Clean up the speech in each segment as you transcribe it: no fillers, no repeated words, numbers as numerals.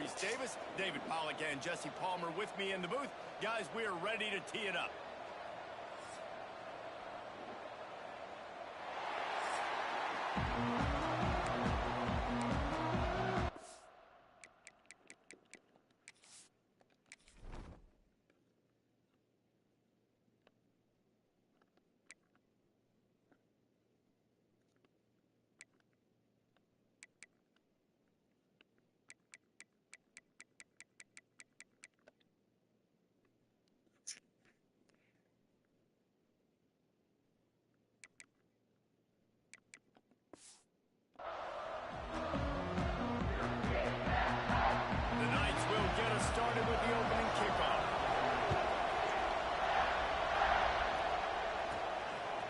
Reese Davis, David Pollack, and Jesse Palmer with me in the booth. Guys, we are ready to tee it up. Started with the opening kickoff.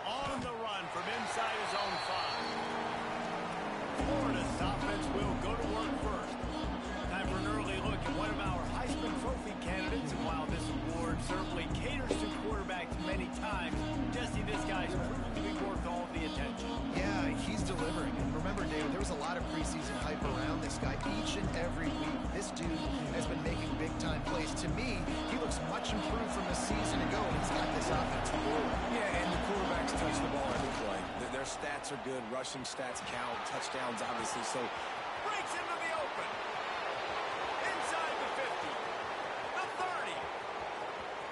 On the run from inside his own 5. Florida's offense will go to work first. Time for an early look at one of our Heisman Trophy candidates. And while this award certainly caters to quarterbacks many times, Jesse, this guy's proven to be worth all the attention. Yeah, he's delivering. And remember, David, there was a lot of preseason hype around this guy each and every week. This dude has been making big-time plays. To me, he looks much improved from a season ago, and he's got this offense rolling. Yeah, and the quarterbacks touch the ball every play. Their stats are good. Rushing stats count. Touchdowns, obviously. So breaks into the open. Inside the 50. The 30.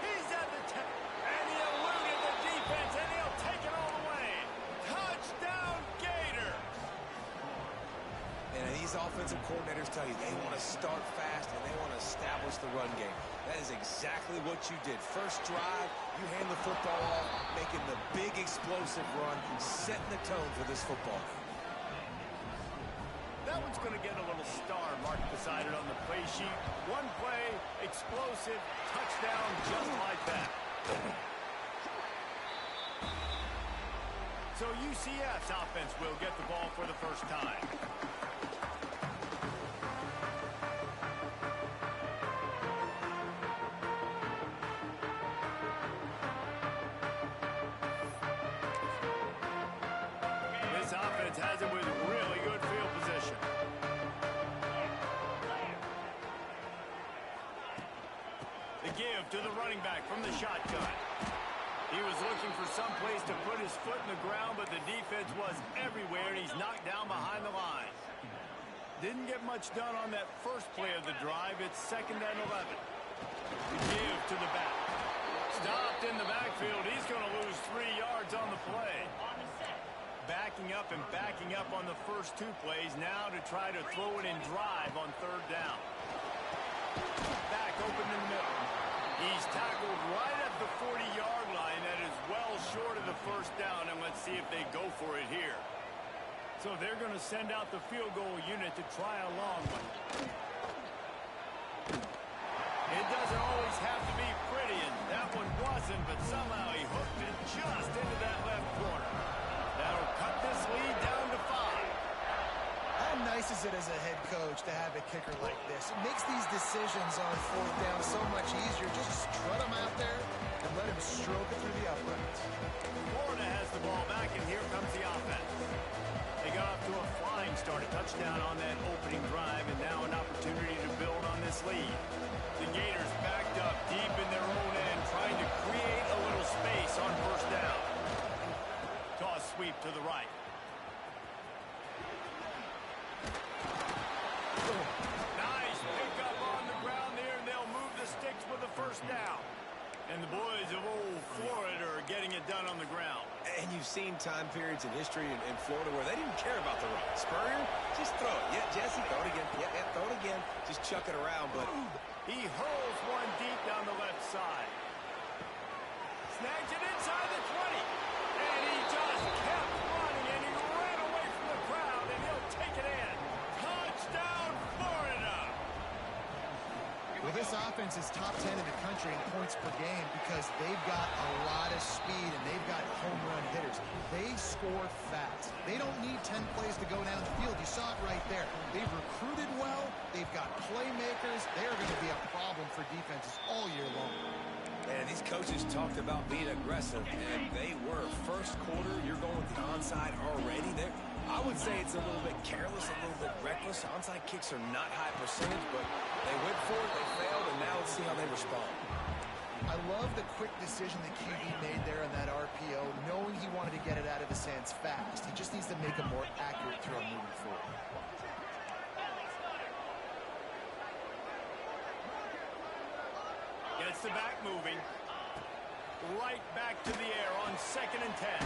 He's at the 10. And he eluded the defense, and he'll take it all the way. Touchdown, Gators. And these offensive coordinators tell you they want to start fast and they want to establish the run game. That is exactly what you did. First drive, you hand the football off, making the big explosive run, setting the tone for this football game. That one's going to get a little star marked beside it on the play sheet. One play, explosive, touchdown, just like that. So UCF's offense will get the ball for the first time. This offense has it with really good field position. The give to the running back from the shotgun. He was looking for some place to put his foot in the ground, but the defense was everywhere, and he's knocked down behind the line. Didn't get much done on that first play of the drive. It's 2nd and 11. The give to the back. Stopped in the backfield. He's going to lose 3 yards on the play. Backing up and backing up on the first 2 plays now to try to throw it in drive on 3rd down. Back open in the middle. He's tackled right at the 40-yard line. That is well short of the first down, and let's see if they go for it here. So they're going to send out the field goal unit to try a long one. It doesn't always have to be pretty, and that one wasn't, but somehow he hooked it just into that left corner. That'll cut this lead down to 5. How nice is it as a head coach to have a kicker like this? It makes these decisions on 4th down so much easier. Just strut him out there and let him stroke it through the uprights. Florida has the ball back, and here comes the offense. They got off to a flying start, a touchdown on that opening drive, and now an opportunity to build on this lead. The Gators backed up deep in their own end, trying to create a little space on 1st down. Toss sweep to the right. Nice pickup on the ground there, and they'll move the sticks with the 1st down. And the boys of old Florida are getting it done on the ground. And you've seen time periods in history in Florida where they didn't care about the run. Spurrier, just throw it. Yeah, Jesse, throw it again. Yeah, throw it again. Just chuck it around, but he hurls one deep down the left side. Snags it inside the 20. And he just kept running, and he ran away from the crowd, and he'll take it in. Touchdown, Florida! Well, this offense is top 10 in the country in points per game because they've got a lot of speed and they've got home run hitters. They score fast. They don't need 10 plays to go down the field. You saw it right there. They've recruited well. They've got playmakers. They're going to be a problem for defenses all year long. And these coaches talked about being aggressive, and they were. First quarter, you're going with the onside already. I would say it's a little bit careless, a little bit reckless. Onside kicks are not high percentage, but they went for it, they failed, and now let's see how they respond. I love the quick decision the QB made there on that RPO, knowing he wanted to get it out of his hands fast. He just needs to make a more accurate throw moving forward. Gets the back moving. Right back to the air on 2nd and 10.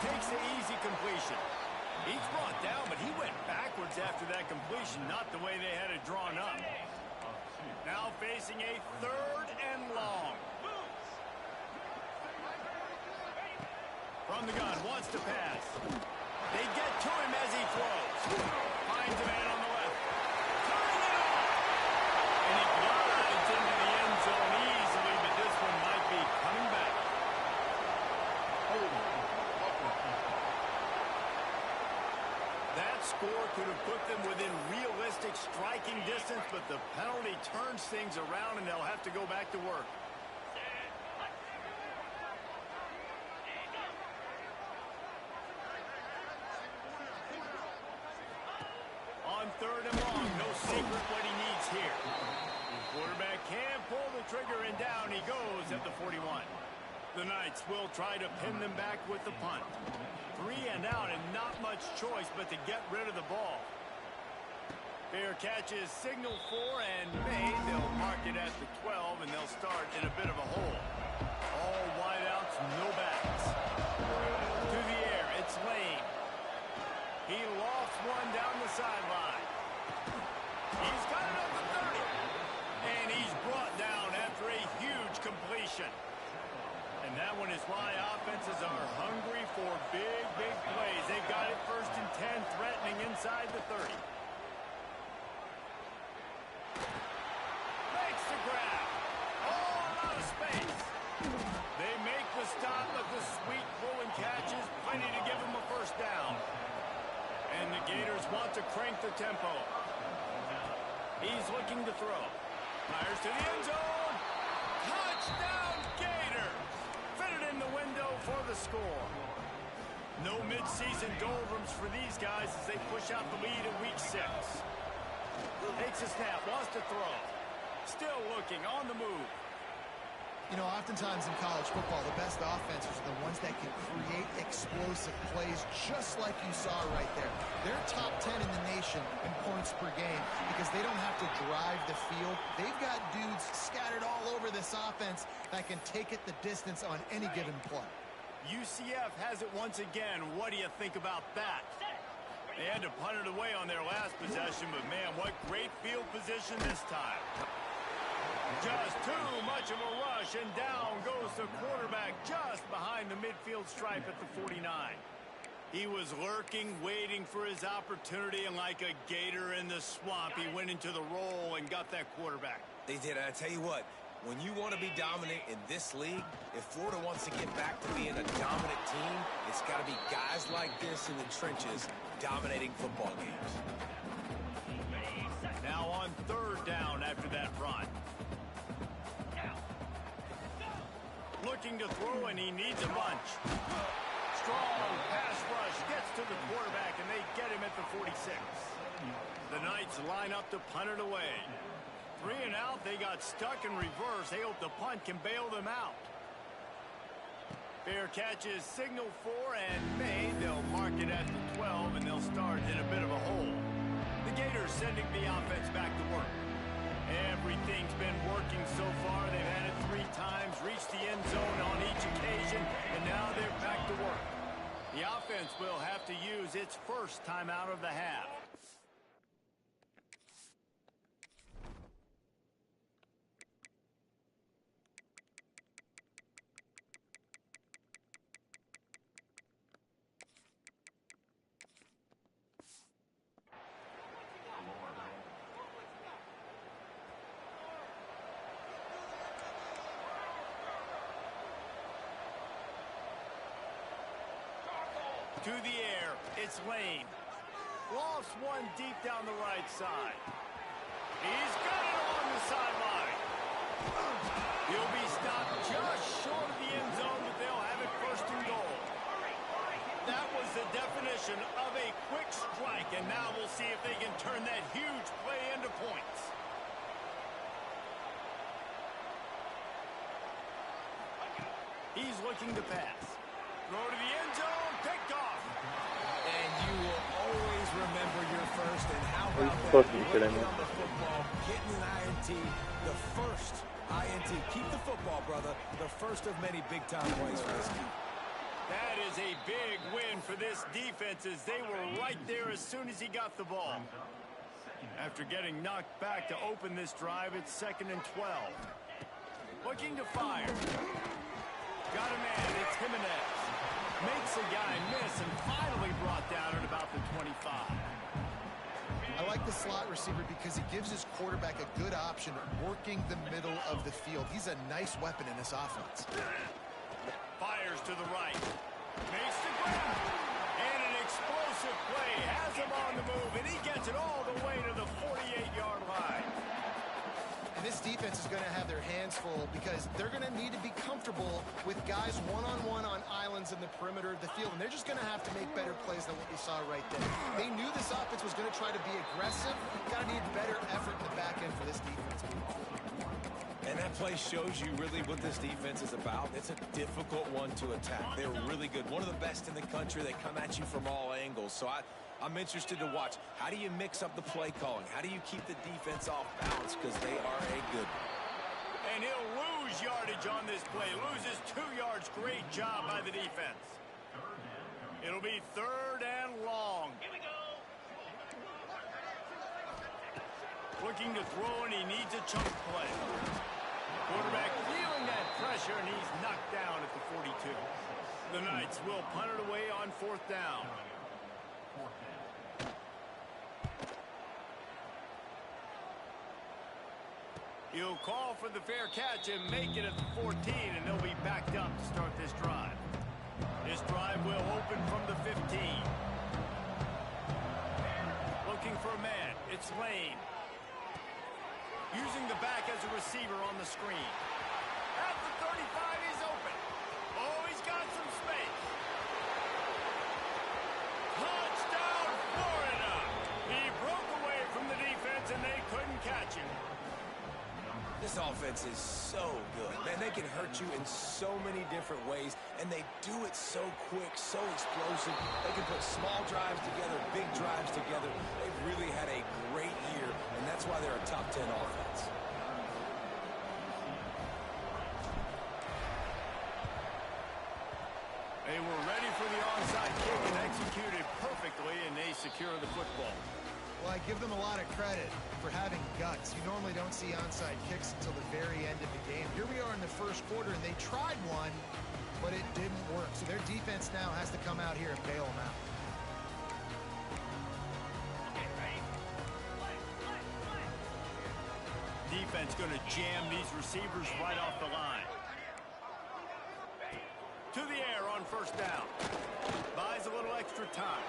Takes the easy completion. He's brought down, but he went backwards after that completion, not the way they had it drawn up. Now facing a 3rd and long. From the gun, wants to pass. They get to him as he throws. Finds a man on the left. Turning it off. And he glides into the end zone easily, but this one might be coming back. That score could have put them within realistic striking distance, but the penalty turns things around, and they'll have to go back to work. On 3rd and long, no secret what he needs here. Quarterback can pull the trigger, and down he goes at the 41. The Knights will try to pin them back with the punt. 3 and out, and not much choice but to get rid of the ball. Fair catch is signaled for and made. They'll mark it at the 12, and they'll start in a bit of a hole. All wideouts, no backs. To the air, it's Lane. He lofts one down the sideline. He's got it up to 30. And he's brought down after a huge completion. And that one is why offenses are hungry for big, big plays. They've got it 1st and 10, threatening inside the 30. Makes the grab. All out of space. They make the stop, but the sweet pull and catch is plenty to give them a 1st down. And the Gators want to crank the tempo. He's looking to throw. Fires to the end zone. Touchdown, Gators! Fitted in the window for the score. No midseason doldrums for these guys as they push out the lead in week 6. Takes a snap, wants to throw. Still looking, on the move. You know, oftentimes in college football, the best offenses are the ones that can create explosive plays, just like you saw right there. They're top 10 in the nation in points per game because they don't have to drive the field. They've got dudes scattered all over this offense that can take it the distance on any given play. UCF has it once again. What do you think about that? They had to punt it away on their last possession, but man, what great field position this time. Just too much of a rush, and down goes the quarterback just behind the midfield stripe at the 49. He was lurking, waiting for his opportunity, and like a gator in the swamp, he went into the roll and got that quarterback. They did, and I tell you what, when you want to be dominant in this league, if Florida wants to get back to being a dominant team, it's got to be guys like this in the trenches dominating football games. Now on 3rd down after that run. Looking to throw, and he needs a bunch. Strong pass rush gets to the quarterback, and they get him at the 46. The Knights line up to punt it away. 3 and out, they got stuck in reverse. They hope the punt can bail them out. Fair catch is signaled for and made. They'll mark it at the 12, and they'll start in a bit of a hole. The Gators sending the offense back to work. Everything's been working so far. They've had it 3 times, reached the end zone on each occasion, and now they're back to work. The offense will have to use its 1st timeout of the half. To the air, it's Lane. Lofts one deep down the right side. He's got it along the sideline. He'll be stopped just short of the end zone, but they'll have it 1st and goal. That was the definition of a And now we'll see if they can turn that huge play into points. He's looking to pass. Throw to the end zone, picked off. And you will always remember your first. And how about Close that? to you, Running on the football, getting an INT, the first INT. Keep the football, brother. The first of many big-time plays for this team. That is a big win for this defense as they were right there as soon as he got the ball. After getting knocked back to open this drive, it's 2nd and 12. Looking to fire. Got a man, it's Jimenez. Makes a guy miss and finally brought down at about the 25. I like the slot receiver because he gives his quarterback a good option working the middle of the field. He's a nice weapon in this offense. Fires to the right. Makes the grab. And an explosive play. Has him on the move, and he gets it all the way to the 48-yard line. And this defense is going to have their hands full because they're going to need to be comfortable with guys one-on-one on islands in the perimeter of the field. And they're just going to have to make better plays than what we saw right there. They knew this offense was going to try to be aggressive. Got to need better effort in the back end for this defense. And that play shows you really what this defense is about. It's a difficult one to attack. They're really good. One of the best in the country. They come at you from all angles. So I'm interested to watch. How do you mix up the play calling? How do you keep the defense off balance? Because they are a good one. And he'll lose yardage on this play. Loses 2 yards. Great job by the defense. It'll be 3rd and long. Here we go. Looking to throw, and he needs a chunk play. Quarterback feeling that pressure, and he's knocked down at the 42. The Knights will punt it away on 4th down. He'll call for the fair catch and make it at the 14, and they'll be backed up to start this drive. This drive will open from the 15. Looking for a man. It's Lane. Using the back as a receiver on the screen. At the 35, he's open. Oh, he's got some space. Touchdown, Florida! He broke away from the defense, and they couldn't catch him. This offense is so good. Man, they can hurt you in so many different ways, and they do it so quick, so explosive. They can put small drives together, big drives together. They've really had a great year, and that's why they're a top 10 offense. They were ready for the onside kick and executed perfectly, and they secure the football. Well, I give them a lot of credit for having guts. You normally don't see onside kicks until the very end of the game. Here we are in the first quarter, and they tried one, but it didn't work. So their defense now has to come out here and bail them out. Defense going to jam these receivers right off the line. To the air on 1st down. Buys a little extra time.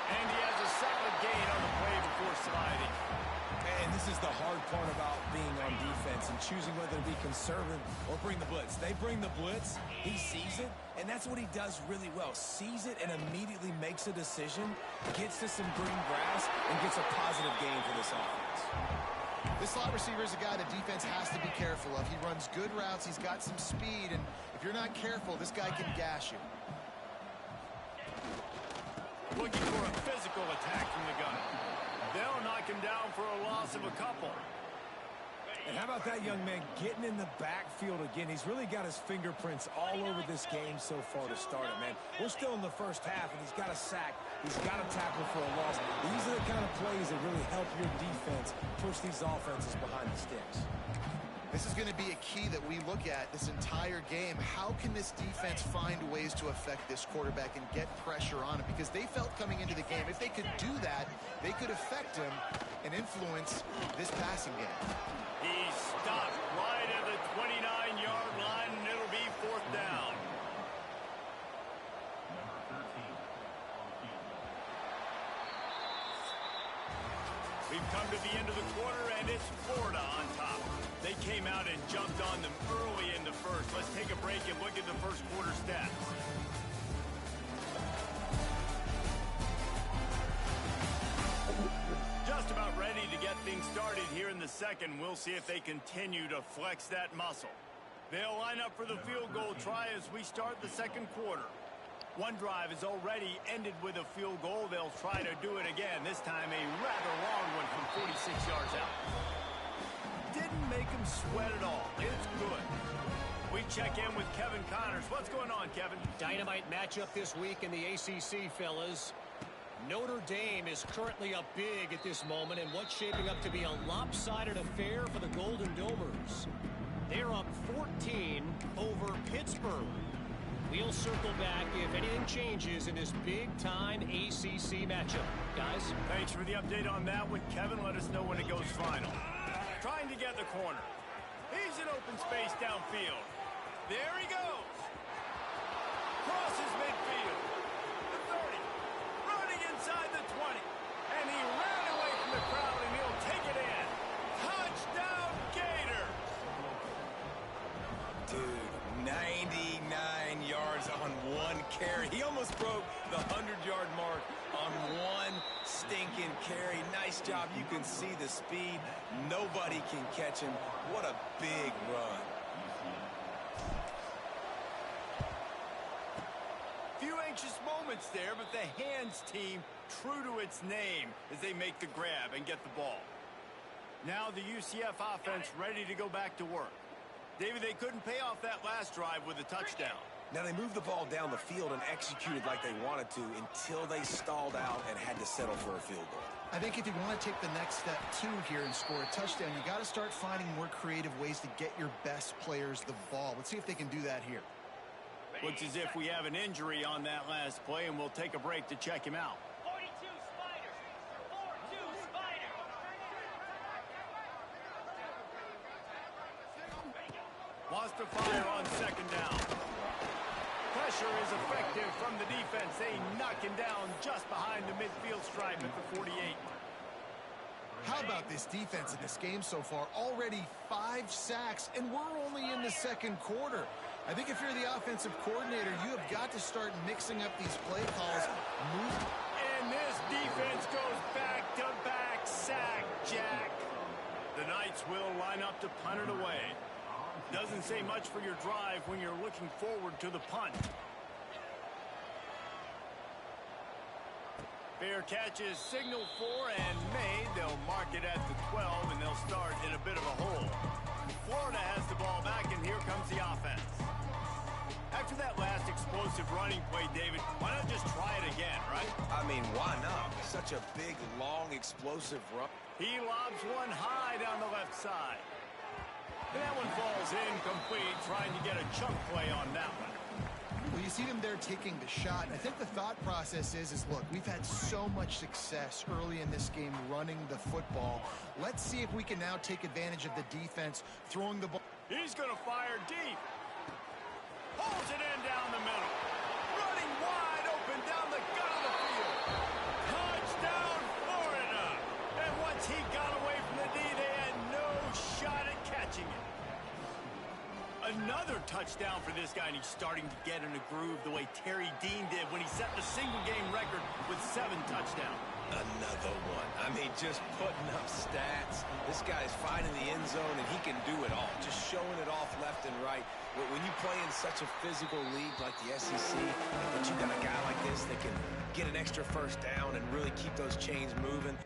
And he has a solid gain on the play before sliding. And this is the hard part about being on defense and choosing whether to be conservative or bring the blitz. They bring the blitz, he sees it, and that's what he does really well. Sees it and immediately makes a decision, gets to some green grass, and gets a positive gain for this offense. This slot receiver is a guy the defense has to be careful of. He runs good routes, he's got some speed, and if you're not careful, this guy can gash you. Looking for a physical attack from the gun. They'll knock him down for a loss of a couple. And how about that young man getting in the backfield again? He's really got his fingerprints all over this game so far to start it, man. We're still in the first half, and he's got a sack. He's got a tackle for a loss. These are the kind of plays that really help your defense push these offenses behind the sticks. This is going to be a key that we look at this entire game. How can this defense find ways to affect this quarterback and get pressure on him? Because they felt coming into the game, if they could do that, they could affect him and influence this passing game. He stopped right at the 29-yard line, and it'll be 4th down. We've come to the end of the quarter, and it's Florida on top. They came out and jumped on them early in the first. Let's take a break and look at the first quarter stats. the second. We'll see if they continue to flex that muscle. They'll line up for the field goal try as we start the second quarter. One drive has already ended with a field goal. They'll try to do it again, this time a rather long one from 46 yards out. Didn't make him sweat at all. It's good. We check in with Kevin Connors. What's going on, Kevin? Dynamite matchup this week in the ACC, fellas. Notre Dame is currently up big at this moment in what's shaping up to be a lopsided affair for the Golden Domers. They're up 14 over Pittsburgh. We'll circle back if anything changes in this big-time ACC matchup. Guys? Thanks for the update on that one, Kevin. Let us know when it goes final. Trying to get the corner. He's in open space downfield. There he goes. Crosses midfield. The 30. Running inside the 20. And he ran away from the crowd, and he'll take it in. Touchdown, Gators. Dude, 99 yards on one carry. He almost broke the 100-yard mark on one stinking carry. Nice job. You can see the speed. Nobody can catch him. What a big run. Few anxious moments there, but the hands team true to its name as they make the grab and get the ball. Now the UCF offense ready to go back to work. David, they couldn't pay off that last drive with a touchdown. Now, they moved the ball down the field and executed like they wanted to until they stalled out and had to settle for a field goal. I think if you want to take the next step, too, here and score a touchdown, you got to start finding more creative ways to get your best players the ball. Let's see if they can do that here. Looks as if we have an injury on that last play, and we'll take a break to check him out. 42 Spiders. 42 Spiders. Wants to fire on second down. Pressure is effective from the defense. They knock him down just behind the midfield stripe at the 48. How about this defense in this game so far? Already 5 sacks, and we're only in the second quarter. I think if you're the offensive coordinator, you have got to start mixing up these play calls. And this defense goes back-to-back sack, Jack. The Knights will line up to punt it away. Doesn't say much for your drive when you're looking forward to the punt. Fair catch is signaled for and made. They'll mark it at the 12, and they'll start in a bit of a hole. Florida has the ball back, and here comes the offense. After that last explosive running play, David, why not just try it again, right? I mean, why not? Such a big, long, explosive run. He lobs one high down the left side. And that one falls incomplete, trying to get a chunk play on that one. Well, you see them there taking the shot. I think the thought process is look, we've had so much success early in this game running the football. Let's see if we can now take advantage of the defense throwing the ball. He's going to fire deep. Pulls it in down the middle. Running wide open down the gut of the field. Touchdown, Florida. And once he got away from the D, they had no shot at catching it. Another touchdown for this guy, and he's starting to get in a groove the way Terry Dean did when he set the single-game record with 7 touchdowns. Another one. I mean, just putting up stats. This guy's finding the end zone, and he can do it all. Just showing it off left and right. When you play in such a physical league like the SEC, but you got a guy like this that can get an extra first down and really keep those chains moving.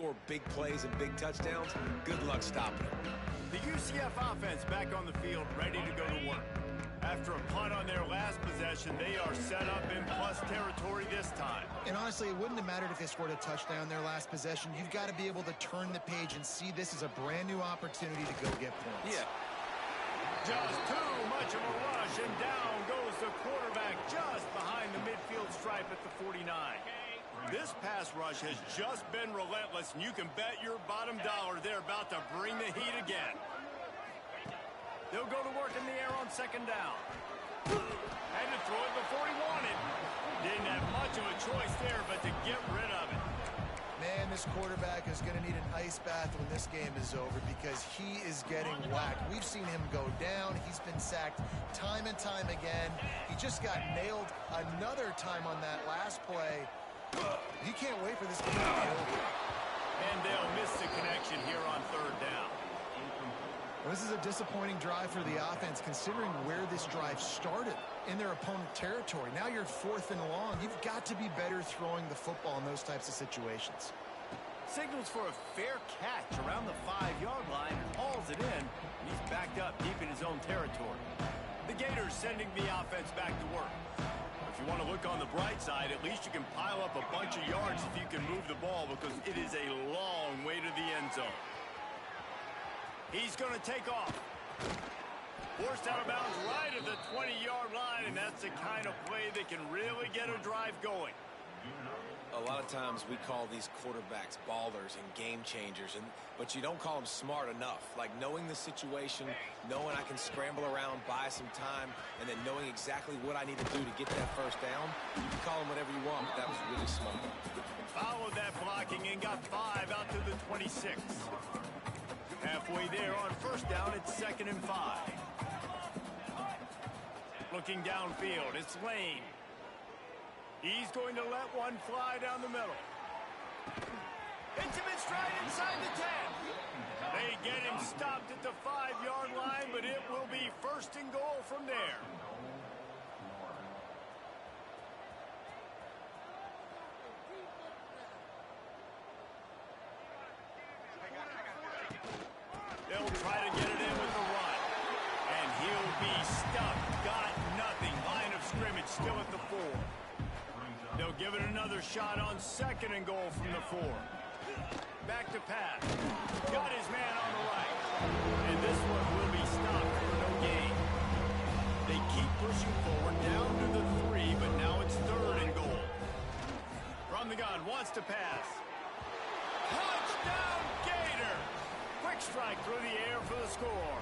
score big plays and big touchdowns, good luck stopping them. The UCF offense back on the field, ready to go to work. After a punt on their last possession, they are set up in plus territory this time. And honestly, it wouldn't have mattered if they scored a touchdown their last possession. You've got to be able to turn the page and see this as a brand new opportunity to go get points. Yeah. Just too much of a rush, and down goes the quarterback just behind the midfield stripe at the 49. This pass rush has just been relentless, and you can bet your bottom dollar they're about to bring the heat again. They'll go to work in the air on second down. Had to throw it before he wanted. Didn't have much of a choice there, but to get rid of it. Man, this quarterback is going to need an ice bath when this game is over because he is getting whacked. We've seen him go down. He's been sacked time and time again. He just got nailed another time on that last play. You can't wait for this game to be over. And they'll miss the connection here on third down. Well, this is a disappointing drive for the offense considering where this drive started in their opponent territory. Now you're 4th and long. You've got to be better throwing the football in those types of situations. Signals for a fair catch around the 5-yard line and hauls it in. And he's backed up deep in his own territory. The Gators sending the offense back to work. If you want to look on the bright side, at least you can pile up a bunch of yards if you can move the ball because it is a long way to the end zone. He's going to take off. Forced out of bounds right at the 20-yard line, and that's the kind of play that can really get a drive going. A lot of times we call these quarterbacks ballers and game changers, but you don't call them smart enough. Like knowing the situation, knowing I can scramble around, buy some time, and then knowing exactly what I need to do to get that first down. You can call them whatever you want, but that was really smart. Followed that blocking and got 5 out to the 26. Halfway there on first down, it's 2nd and 5. Looking downfield, it's Lane. He's going to let one fly down the middle. Hits him in stride inside the 10. They get him stopped at the 5-yard line, but it will be 1st and goal from there. They'll try to get it in with the run. And he'll be stuffed. Got nothing. Line of scrimmage still at the 4. They'll give it another shot on 2nd and goal from the 4. Back to pass. Got his man on the right. And this one will be stopped for no gain. They keep pushing forward down to the 3, but now it's 3rd and goal. From the gun, wants to pass. Touchdown, Gator! Quick strike through the air for the score.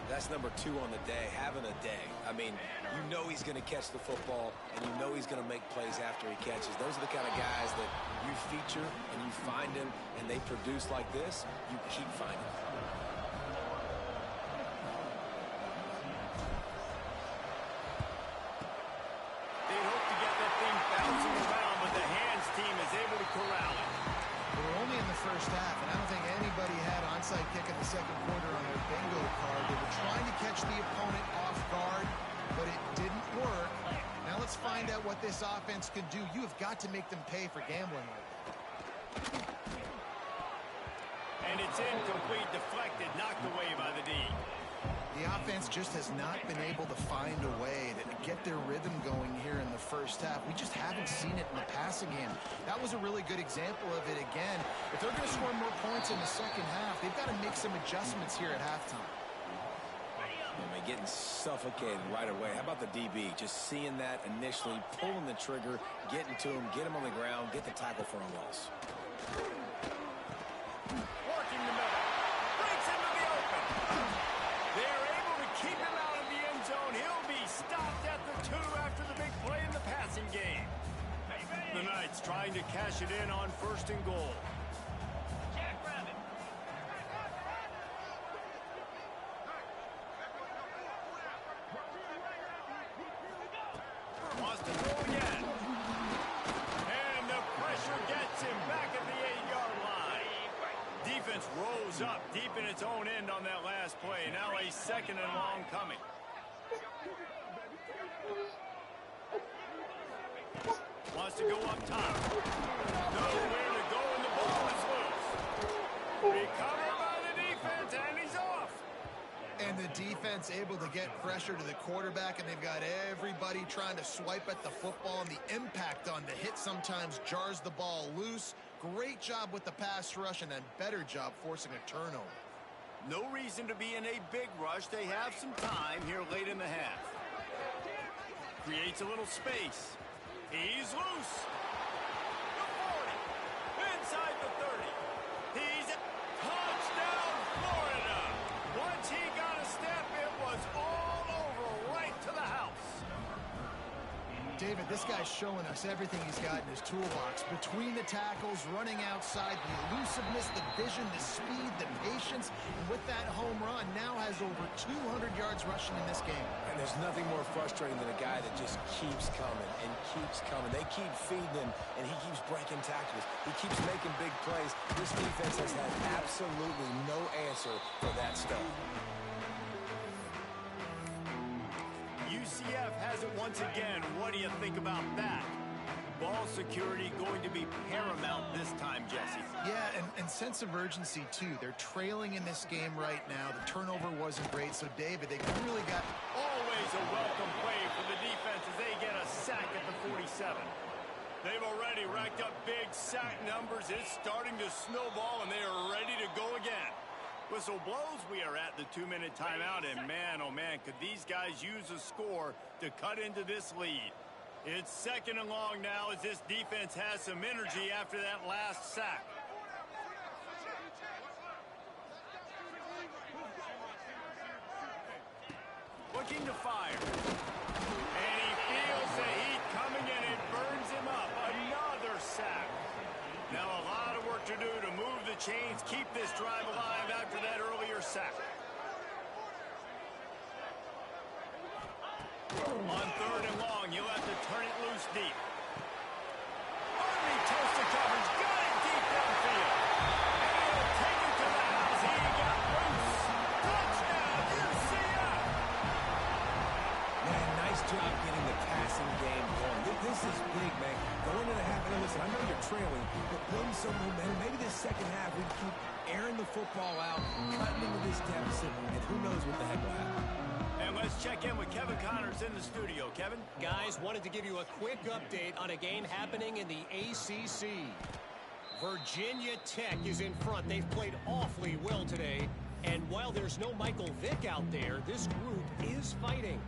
That's number 2 on the day, having a day. I mean, you know he's going to catch the football, and you know he's going to make plays after he catches. Those are the kind of guys that you feature and you find them, and they produce like this, you keep finding them. They hope to get that thing bouncing around, but the hands team is able to corral it. We're only in the first half, and I don't think anybody had onside kick in the second quarter on their bingo card. They were trying to catch the opponent off guard, but it didn't work. Now let's find out what this offense can do. You have got to make them pay for gambling like that. And it's incomplete, deflected, knocked away by the D. The offense just has not been able to find a way to get their rhythm going here in the first half. We just haven't seen it in the passing game. That was a really good example of it again. If they're going to score more points in the second half, they've got to make some adjustments here at halftime. I mean, getting suffocated right away. How about the DB? Just seeing that initially, pulling the trigger, getting to him, get him on the ground, get the tackle for a loss. Working the middle. Breaks into the open. They're able to keep him out of the end zone. He'll be stopped at the 2 after the big play in the passing game. The Knights trying to cash it in on 1st and goal. Jackrabbit. Wants to throw again. And the pressure gets him back at the 8-yard line. Defense rose up deep in its own end on that last play. Now a 2nd and long coming. Wants to go up top. Nowhere to go, and the the defense able to get pressure to the quarterback, and they've got everybody trying to swipe at the football, and the impact on the hit sometimes jars the ball loose. Great job with the pass rush, and a better job forcing a turnover. No reason to be in a big rush. They have some time here late in the half. Creates a little space. He's loose. The 40. Inside the 30. He's a touchdown, Florida. Once he got a step, it was all over right to the house. David, this guy's showing us everything he's got in his toolbox. Between the tackles, running outside, the elusiveness, the vision, the speed, the patience. And with that home run, now has over 200 yards rushing in this game. And there's nothing more frustrating than a guy that just keeps coming and keeps coming. They keep feeding him, and he keeps breaking tackles. He keeps making big plays. This defense has had absolutely no answer for that stuff. UCF has it once again. What do you think about that? Ball security going to be paramount this time, Jesse. Yeah, and sense of urgency, too. They're trailing in this game right now. The turnover wasn't great, so, David, they really got... Always a welcome play for the defense as they get a sack at the 47. They've already racked up big sack numbers. It's starting to snowball, and they are ready to go again. Whistle blows, we are at the 2-minute timeout, and man, oh man, could these guys use a score to cut into this lead. It's second and long now as this defense has some energy after that last sack. Looking to fire. And he feels the heat coming and it burns him up. Another sack. Now a lot of work to do to move the chains, keep this drive alive after that earlier sack. On third and long, you'll have to turn it loose deep. Army toast to coverage, got it deep downfield. And he'll take it to the house. He got loose. Touchdown, UCF. Man, nice job getting the passing game going. This is big, man. Going into the half, and listen, I know you're trailing, but building some momentum. Maybe this second half we can keep airing the football out, cutting into this deficit, and who knows what the heck will happen. And let's check in with Kevin Connors in the studio. Kevin? Guys, wanted to give you a quick update on a game happening in the ACC. Virginia Tech is in front. They've played awfully well today. And while there's no Michael Vick out there, this group is fighting.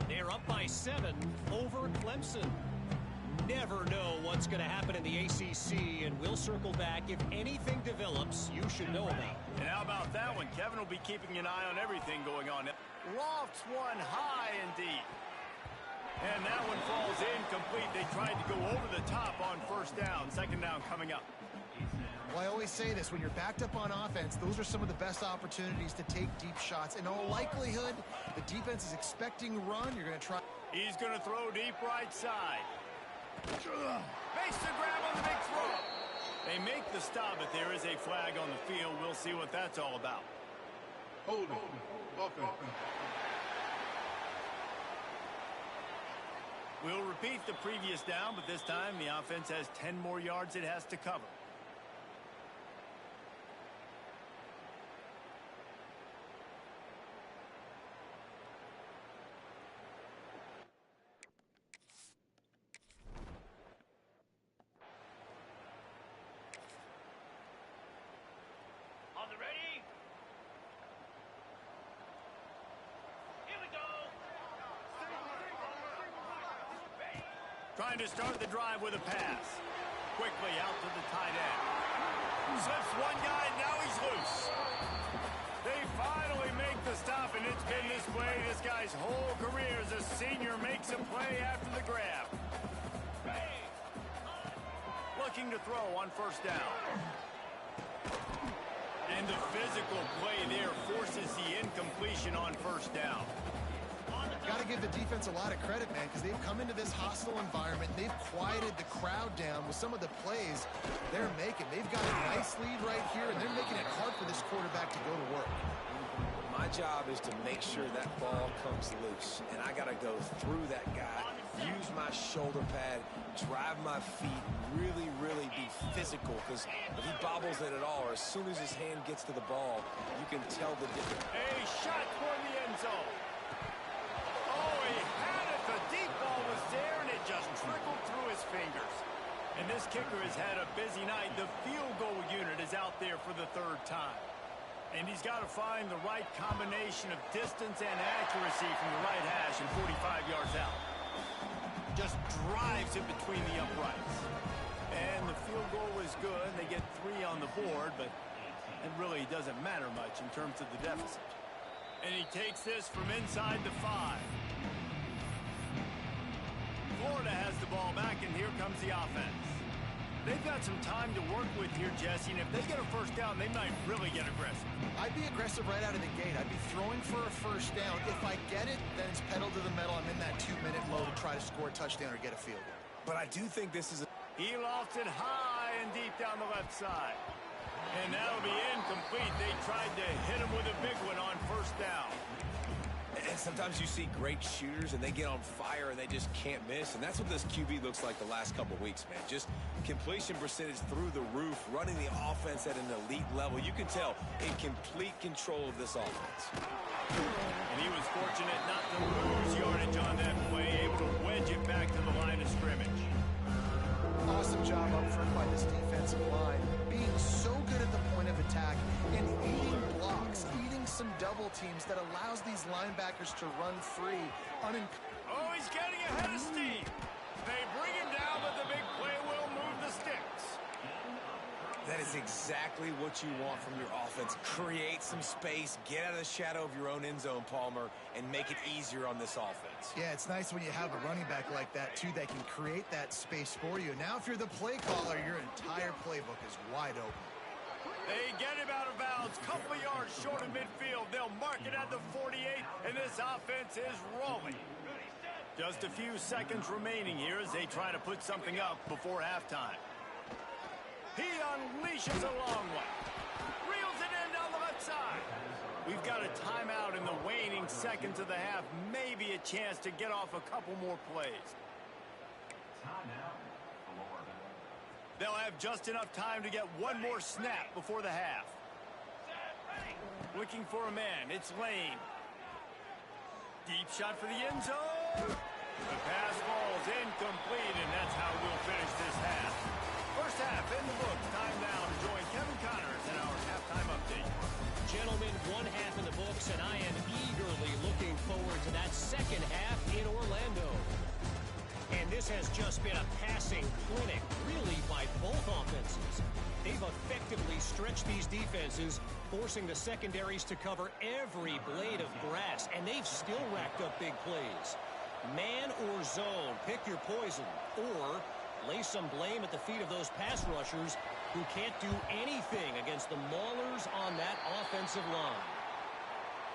They're up by 7 over Clemson. Never know what's going to happen in the ACC, and we'll circle back. If anything develops, you should know about. And how about that one? Kevin will be keeping an eye on everything going on. Lofts one high and deep. And that one falls incomplete. They tried to go over the top on first down. Second down coming up. Well, I always say this, when you're backed up on offense, those are some of the best opportunities to take deep shots. In all likelihood, the defense is expecting a run. You're going to try. He's going to throw deep right side. Makes the grab on the big throw. They make the stop, but there is a flag on the field. We'll see what that's all about. Hold it. Okay. We'll repeat the previous down, but this time the offense has 10 more yards it has to cover. On the ready? Here we go. Trying to start the drive with a pass. Quickly out to the tight end. Slips one guy, now he's loose. They finally make the stop, and it's been this way this guy's whole career as a senior makes a play after the grab. Looking to throw on first down. And the physical play there forces the incompletion on first down. Got to give the defense a lot of credit, man, because they've come into this hostile environment. They've quieted the crowd down with some of the plays they're making. They've got a nice lead right here, and they're making it hard for this quarterback to go to work. My job is to make sure that ball comes loose, and I got to go through that guy, use my shoulder pad, drive my feet, really, really be physical, because if he bobbles it at all, or as soon as his hand gets to the ball, you can tell the difference. A shot toward the end zone. Oh, he had it. The deep ball was there, and it just trickled through his fingers. And this kicker has had a busy night. The field goal unit is out there for the third time. And he's got to find the right combination of distance and accuracy from the right hash and 45 yards out. Just drives it between the uprights. And the field goal is good. They get 3 on the board, but it really doesn't matter much in terms of the deficit. And he takes this from inside the 5. Florida has the ball back, and here comes the offense. They've got some time to work with here, Jesse, and if they get a first down, they might really get aggressive. I'd be aggressive right out of the gate. I'd be throwing for a first down. If I get it, then it's pedal to the metal. I'm in that 2-minute mode to try to score a touchdown or get a field goal. But I do think this is a... He lofts it high and deep down the left side. And that'll be incomplete. They tried to hit him with a big one on first down. And sometimes you see great shooters, and they get on fire, and they just can't miss. And that's what this QB looks like the last couple of weeks, man. Just completion percentage through the roof, running the offense at an elite level. You can tell in complete control of this offense. And he was fortunate not to lose yardage on that play, able to wedge it back to the line of scrimmage. Awesome job up front by this defensive line, being so good at the point of attack and eating blocks, eating some double teams that allows these linebackers to run free. Oh, he's getting ahead of steam. They bring him down, but the big play will move the sticks. That is exactly what you want from your offense. Create some space, get out of the shadow of your own end zone, Palmer, and make it easier on this offense. Yeah, it's nice when you have a running back like that, too, that can create that space for you. Now, if you're the play caller, your entire playbook is wide open. They get him out of bounds, couple of yards short of midfield. They'll mark it at the 48, and this offense is rolling. Just a few seconds remaining here as they try to put something up before halftime. He unleashes a long one. Reels it in down the left side. We've got a timeout in the waning seconds of the half. Maybe a chance to get off a couple more plays. They'll have just enough time to get one more snap before the half. Looking for a man. It's Lane. Deep shot for the end zone. The pass falls incomplete, and that's how we'll finish this half. First half in the books. Time now to join Kevin Connors in our halftime update. Gentlemen, one half in the books, and I am eagerly looking forward to that second half in Orlando. And this has just been a passing clinic, really, by both offenses. They've effectively stretched these defenses, forcing the secondaries to cover every blade of grass, and they've still racked up big plays. Man or zone, pick your poison, or lay some blame at the feet of those pass rushers who can't do anything against the maulers on that offensive line.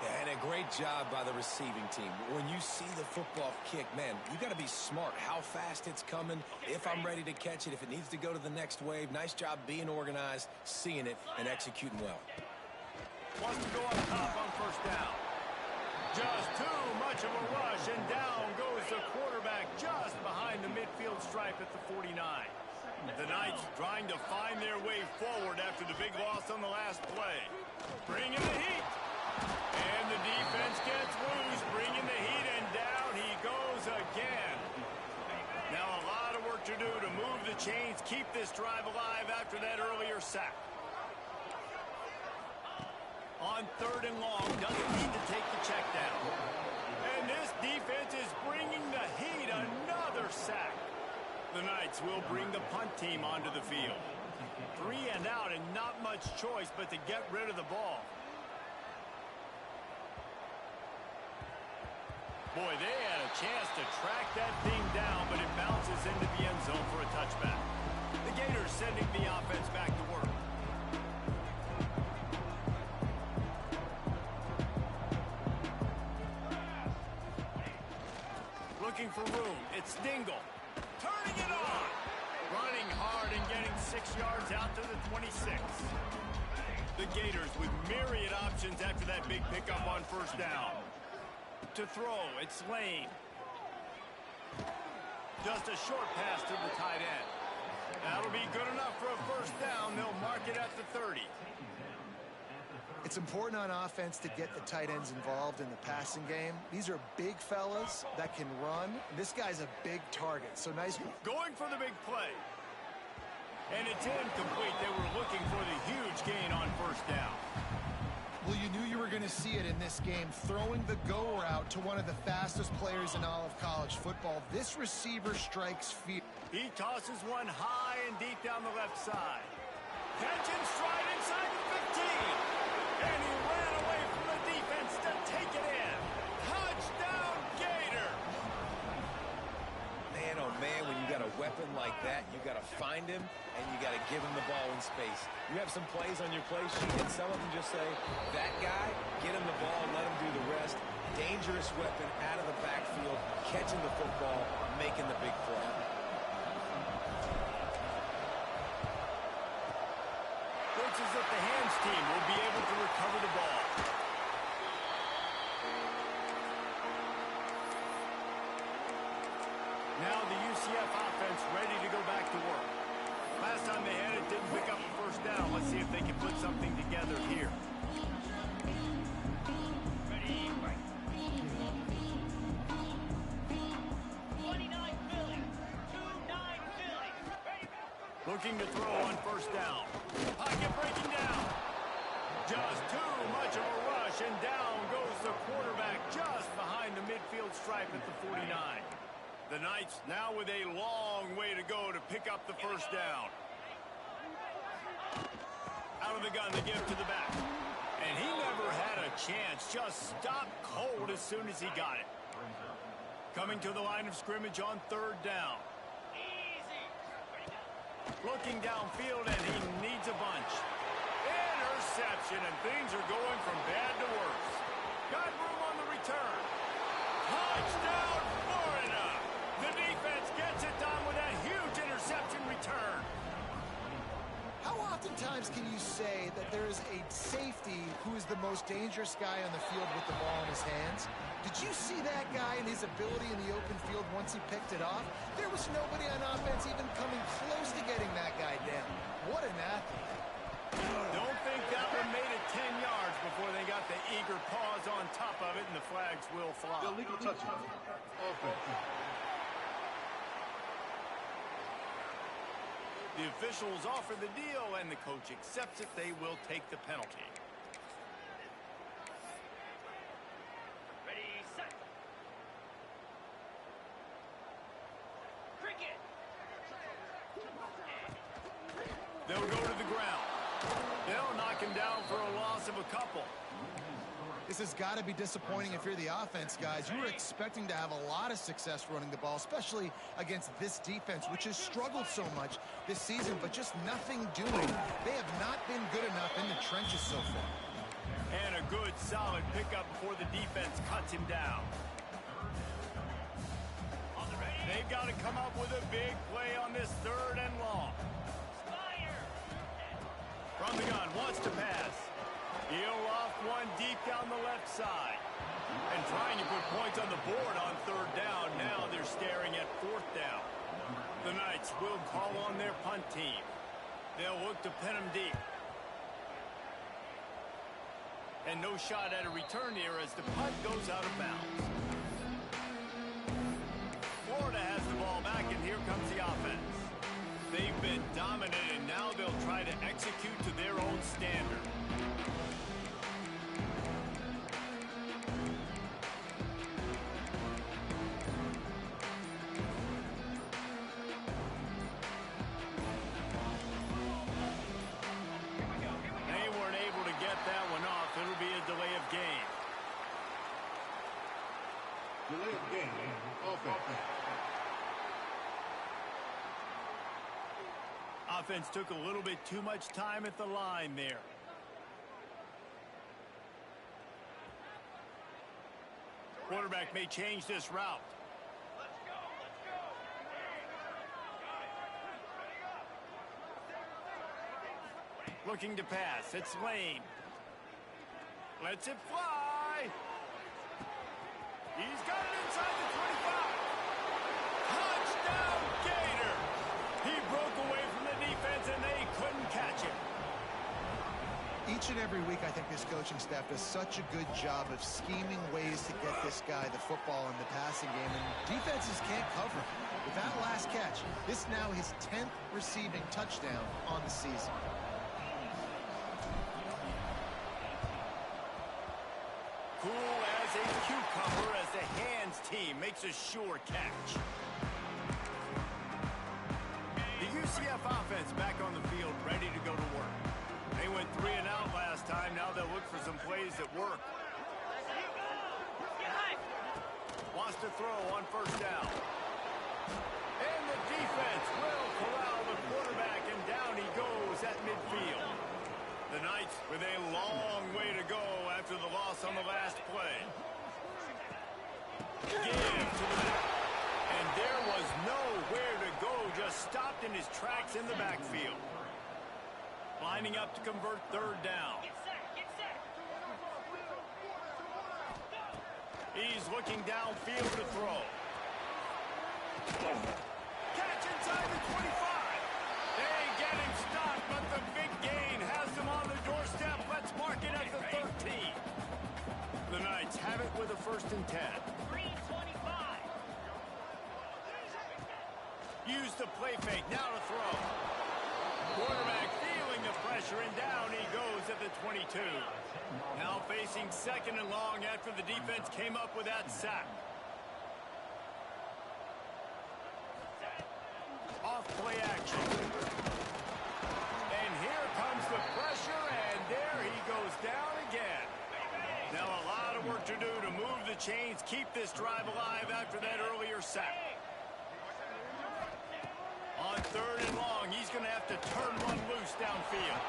Yeah, and a great job by the receiving team. When you see the football kick, man, you got to be smart how fast it's coming, if I'm ready to catch it, if it needs to go to the next wave. Nice job being organized, seeing it, and executing well. Wants to go up top on first down. Just too much of a rush, and down goes the quarterback just behind the midfield stripe at the 49. The Knights trying to find their way forward after the big loss on the last play. Bringing the heat. And the defense gets loose, bringing the heat, and down he goes again. Now a lot of work to do to move the chains, keep this drive alive after that earlier sack. On third and long, doesn't need to take the check down. And this defense is bringing the heat, another sack. The Knights will bring the punt team onto the field. 3 and out, and not much choice but to get rid of the ball. Boy, they had a chance to track that thing down, but it bounces into the end zone for a touchback. The Gators sending the offense back to work. Looking for room. It's Dingle. Turning it on. Running hard and getting 6 yards out to the 26. The the Gators with myriad options after that big pickup on first down. To throw, it's Lane. Just a short pass to the tight end. That'll be good enough for a first down. They'll mark it at the 30. It's important on offense to get the tight ends involved in the passing game. These are big fellas that can run. This guy's a big target, so nice. Going for the big play. And it's incomplete. They were looking for the huge gain on first down. Well, you knew you were going to see it in this game, throwing the go route to one of the fastest players in all of college football. This receiver strikes fear. He tosses one high and deep down the left side. Catch and stride inside the 15. And he ran away from the defense to take it in. Touchdown, Gator! Man, oh man, when you got a weapon like that, you got to find him and you got to give him the ball in space. You have some plays on your play sheet, and some of them just say, that guy, get him the ball, let him do the rest. Dangerous weapon out of the backfield, catching the football, making the big play. Looks as if the hands team will be able to recover the ball. Now the UCF offense ready to go back to work. Last time they had it, didn't pick up a first down. Let's see if they can put something together here. Ready, right. 29 Philly. 29 Philly. Ready, go. Looking to throw on first down. Pocket breaking down. Just too much of a rush, and down goes the quarterback just behind the midfield stripe at the 49. The Knights now with a long way to go to pick up the first down. Out of the gun, the give to the back. And he never had a chance. Just stopped cold as soon as he got it. Coming to the line of scrimmage on third down. Easy. Ready, go. Looking downfield, and he needs a bunch. Interception, and things are going from bad to worse. Got room on the return. Touchdown, Florida! The defense gets it done with a huge interception return. How oftentimes can you say that there is a safety who is the most dangerous guy on the field with the ball in his hands? Did you see that guy and his ability in the open field once he picked it off? There was nobody on offense even coming close to getting that guy down. What an athlete. Don't think that one made it 10 yards before they got the eager paws on top of it, and the flags will fly. Illegal touchdown. Offense. The officials offer the deal, and the coach accepts it. They will take the penalty. Ready, set. Cricket. They'll go to the ground. They'll knock him down for a loss of a couple. This has got to be disappointing if you're the offense, guys. You were expecting to have a lot of success running the ball, especially against this defense, which has struggled so much this season, but just nothing doing. They have not been good enough in the trenches so far. And a good, solid pickup before the defense cuts him down. On the ready. They've got to come up with a big play on this third and long. Fire. From the gun, wants to pass. He'll off one deep down the left side. And trying to put points on the board on third down. Now they're staring at fourth down. The Knights will call on their punt team. They'll look to pin him deep. And no shot at a return here as the punt goes out of bounds. Florida has the ball back, and here comes the offense. They've been dominant, and now they'll try to execute to their own standard. They weren't able to get that one off. It'll be a delay of game. Delay of game. Offense. Offense took a little bit too much time at the line there. Quarterback may change this route. Let's go. Let's go. Got it. Ready, go. Looking to pass. It's Lane. Lets it fly. He's got it inside the 25. Touchdown, Gator. He broke away from the defense, and they couldn't catch him. Each and every week, I think this coaching staff does such a good job of scheming ways to get this guy the football in the passing game, and defenses can't cover him. With that last catch, this now his 10th receiving touchdown on the season. Cool as a cucumber as the hands team makes a sure catch. The UCF offense back on the field, ready to go to work. They went 3 and out last time. Now they'll look for some plays that work. Wants to throw on first down. And the defense will corral the quarterback, and down he goes at midfield. The Knights with a long way to go after the loss on the last play. Give to the back. And there was nowhere to go, just stopped in his tracks in the backfield. Lining up to convert third down. He's looking downfield to throw. Catch inside the 25. They get him stopped, but the big gain has him on the doorstep. Let's mark it at the 13. The Knights have it with a 1st and 10. 325. Use the play fake, now to throw. Quarterback feeling the pressure, and down he goes at the 22. Now facing 2nd and long after the defense came up with that sack. Off play action. And here comes the pressure, and there he goes down again. Now a lot of work to do to move the chains, keep this drive alive after that earlier sack. On 3rd and long, he's going to have to turn one loose downfield.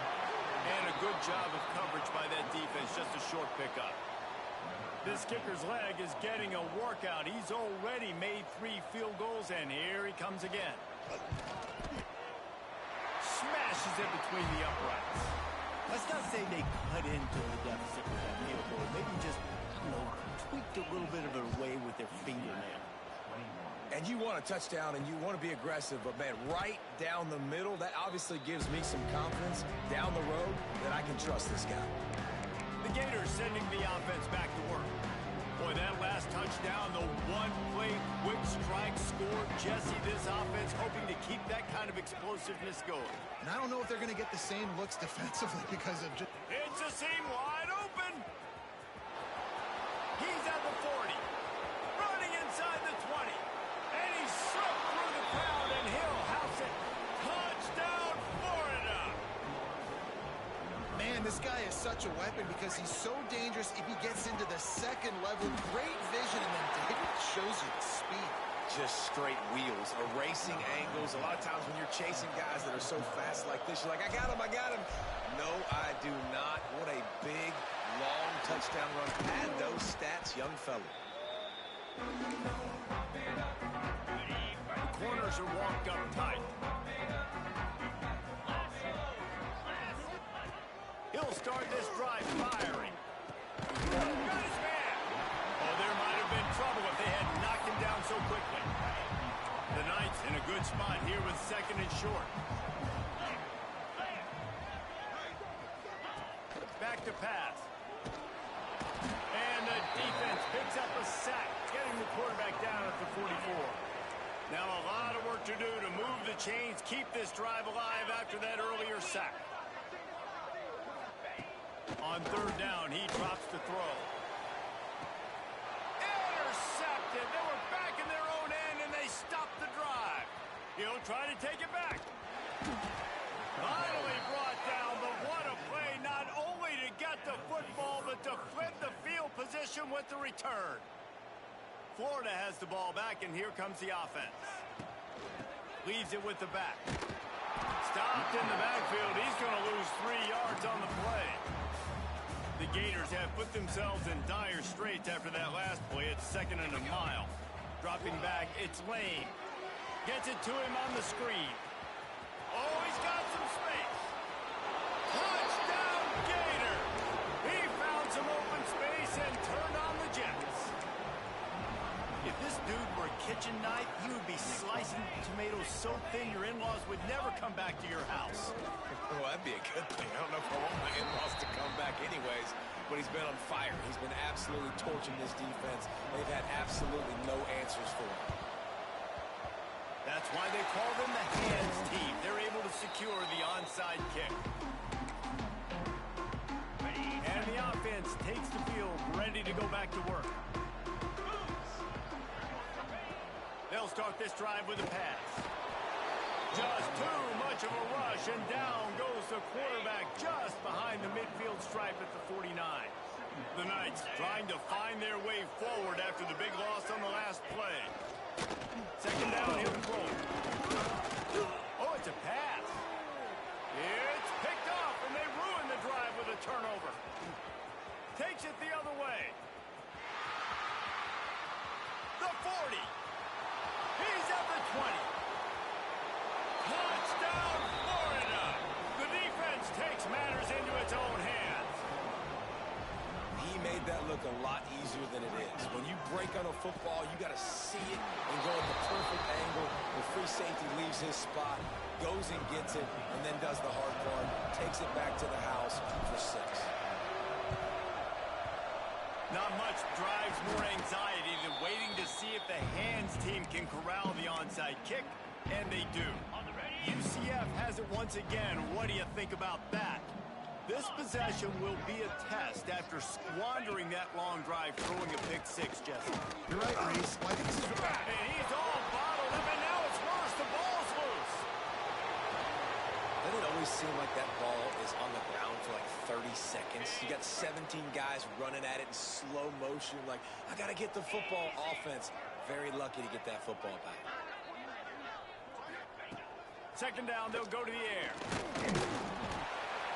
And a good job of coverage by that defense, just a short pickup. This kicker's leg is getting a workout. He's already made 3 field goals, and here he comes again. Smashes it between the uprights. Let's not say they cut into the deficit with that field goal. Maybe just, tweaked a little bit of it away with their fingernail. And you want a touchdown, and you want to be aggressive, but, man, right down the middle, that obviously gives me some confidence down the road that I can trust this guy. The Gators sending the offense back to work. Boy, that last touchdown, the one-play quick strike score. Jesse, this offense hoping to keep that kind of explosiveness going. And I don't know if they're going to get the same looks defensively because of just... It's a seam wide open. He's at the 40. Running inside the 20. And he's slipped through the crowd, and he'll house it. Touchdown, Florida. Man, this guy is such a weapon because he's so dangerous if he gets into the 2nd level. Great vision, and then David shows you the speed. Just straight wheels, erasing angles. A lot of times when you're chasing guys that are so fast like this, you're like, I got him, I got him. No, I do not. What a big, long touchdown run. Add those stats, young fella. The corners are walked up tight. He'll start this drive firing. Got his man. Oh, there might have been trouble if they had knocked him down so quickly. The Knights in a good spot here with 2nd and short. Back to pass. And the defense picks up a sack, getting the quarterback down at the 44. Now a lot of work to do to move the chains, keep this drive alive after that earlier sack. On 3rd down, he drops to throw. Intercepted. They were back in their own end, and they stopped the drive. He'll try to take it back. Finally brought down, but what a play, not only to get the football, but to flip the field position with the return. Florida has the ball back, and here comes the offense. Leaves it with the back. Stopped in the backfield. He's going to lose 3 yards on the play. The Gators have put themselves in dire straits after that last play. It's 2nd and a mile. Dropping back, it's Lane. Gets it to him on the screen. Oh, he's got some space. kitchen knife, you would be slicing tomatoes so thin your in-laws would never come back to your house. Well, that'd be a good thing. I don't know if I want my in-laws to come back anyways, but he's been on fire. He's been absolutely torching this defense. They've had absolutely no answers for him. That's why they call them the hands team. They're able to secure the onside kick. And the offense takes the field, ready to go back to work. They'll start this drive with a pass. Just too much of a rush, and down goes the quarterback just behind the midfield stripe at the 49. The Knights trying to find their way forward after the big loss on the last play. Second down, he'll throw. Oh, it's a pass. It's picked off, and they ruin the drive with a turnover. Takes it the other way. The 40. He's at the 20. Touchdown, Florida. The defense takes matters into its own hands. He made that look a lot easier than it is. When you break on a football, you got to see it and go at the perfect angle. The free safety leaves his spot, goes and gets it, and then does the hard part, takes it back to the house for 6. Not much drives more anxiety than waiting to see if the hands team can corral the onside kick, and they do. UCF has it once again. What do you think about that? This possession will be a test after squandering that long drive, throwing a pick 6, Jesse. You're right, Reese. Like, this is And he's all bottled up, and now it's worse. The ball's loose. Doesn't it always seem like that ball is on the ground for like 30 seconds? You got 17 guys running at it in slow motion. Like, I got to get the football. Offense, very lucky to get that football back. Second down, they'll go to the air.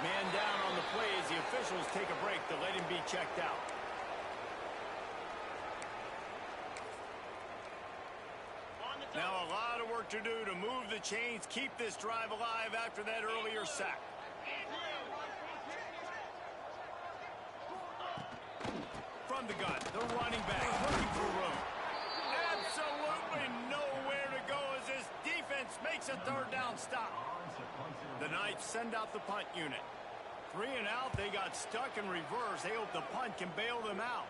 Man down on the play as the officials take a break to let him be checked out. Now a lot of work to do to move the chains, keep this drive alive after that earlier sack. From the gun, the running back looking for room. Absolutely nowhere to go as this defense makes a third down stop. The Knights send out the punt unit. 3 and out, they got stuck in reverse. They hope the punt can bail them out.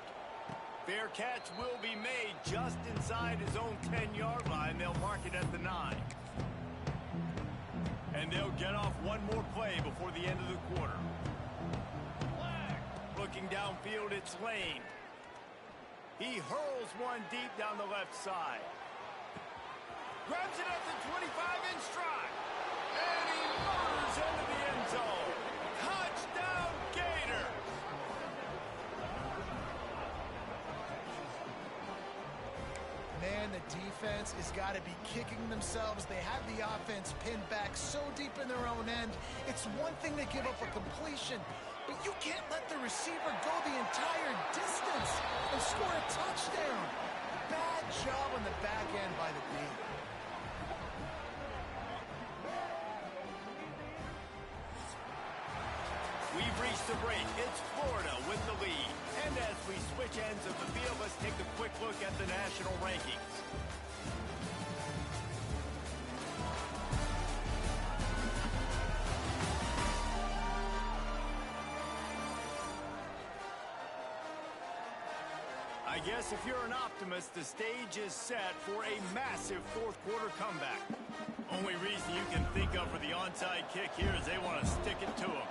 Fair catch will be made just inside his own 10-yard line. They'll mark it at the 9. And they'll get off one more play before the end of the quarter. Looking downfield, it's Lane. He hurls one deep down the left side. Grabs it at the 25 in stride. And he murders into the end zone. Touchdown, Gator. Man, the defense has got to be kicking themselves. They have the offense pinned back so deep in their own end. It's one thing to give up a completion, but you can't let the receiver go the entire distance and score a touchdown. Bad job on the back end by the D. We've reached the break. It's Florida with the lead. And as we switch ends of the field, let's take a quick look at the national rankings. I guess if you're an optimist, the stage is set for a massive fourth-quarter comeback. Only reason you can think of for the onside kick here is they want to stick it to them.